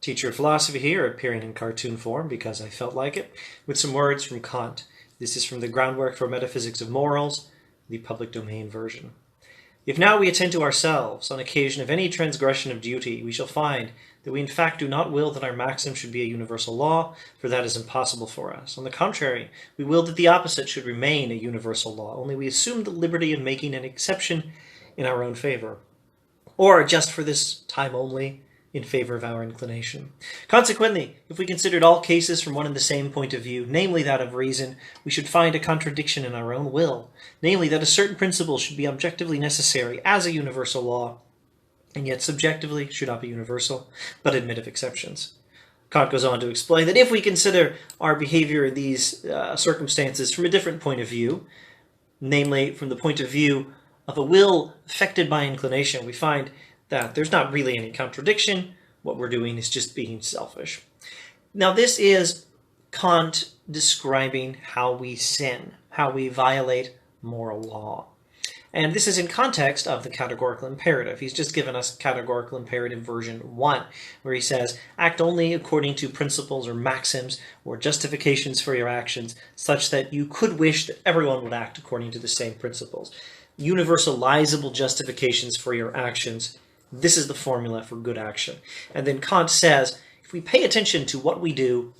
Teacher of philosophy here, appearing in cartoon form because I felt like it, with some words from Kant. This is from the Groundwork for Metaphysics of Morals, the public domain version. If now we attend to ourselves, on occasion of any transgression of duty, we shall find that we in fact do not will that our maxim should be a universal law, for that is impossible for us. On the contrary, we will that the opposite should remain a universal law, only we assume the liberty of making an exception in our own favor, or just for this time only, in favor of our inclination. Consequently, if we considered all cases from one and the same point of view, namely that of reason, we should find a contradiction in our own will, namely that a certain principle should be objectively necessary as a universal law, and yet subjectively should not be universal, but admit of exceptions. Kant goes on to explain that if we consider our behavior in these circumstances from a different point of view, namely from the point of view of a will affected by inclination, we find that there's not really any contradiction. What we're doing is just being selfish. Now, this is Kant describing how we sin, how we violate moral law. And this is in context of the categorical imperative. He's just given us categorical imperative version 1, where he says, act only according to principles or maxims or justifications for your actions, such that you could wish that everyone would act according to the same principles. Universalizable justifications for your actions. This is the formula for good action. And then Kant says, if we pay attention to what we do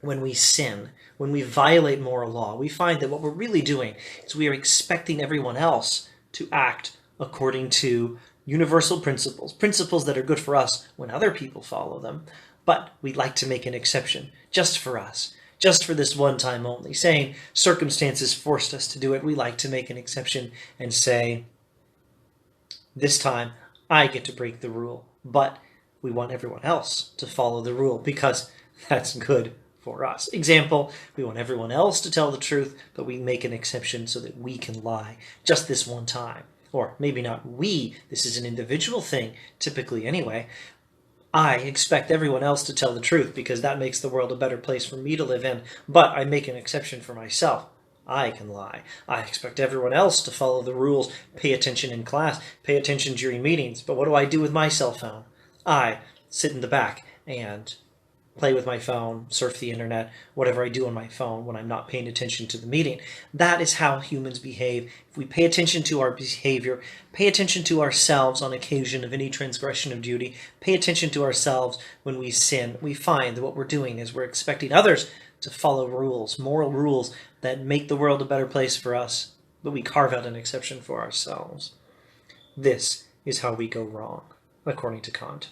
when we sin, when we violate moral law, we find that what we're really doing is we are expecting everyone else to act according to universal principles, principles that are good for us when other people follow them, but we'd like to make an exception just for us, just for this one time only, saying circumstances forced us to do it. We like to make an exception and say, this time I get to break the rule, but we want everyone else to follow the rule because that's good for us. Example, we want everyone else to tell the truth, but we make an exception so that we can lie just this one time. Or maybe not we, this is an individual thing, typically anyway. I expect everyone else to tell the truth because that makes the world a better place for me to live in, but I make an exception for myself. I can lie. I expect everyone else to follow the rules, pay attention in class, pay attention during meetings. But what do I do with my cell phone? I sit in the back and play with my phone, surf the internet, whatever I do on my phone when I'm not paying attention to the meeting. That is how humans behave. If we pay attention to our behavior, pay attention to ourselves on occasion of any transgression of duty, pay attention to ourselves when we sin, we find that what we're doing is we're expecting others to follow rules, moral rules that make the world a better place for us, but we carve out an exception for ourselves. This is how we go wrong, according to Kant.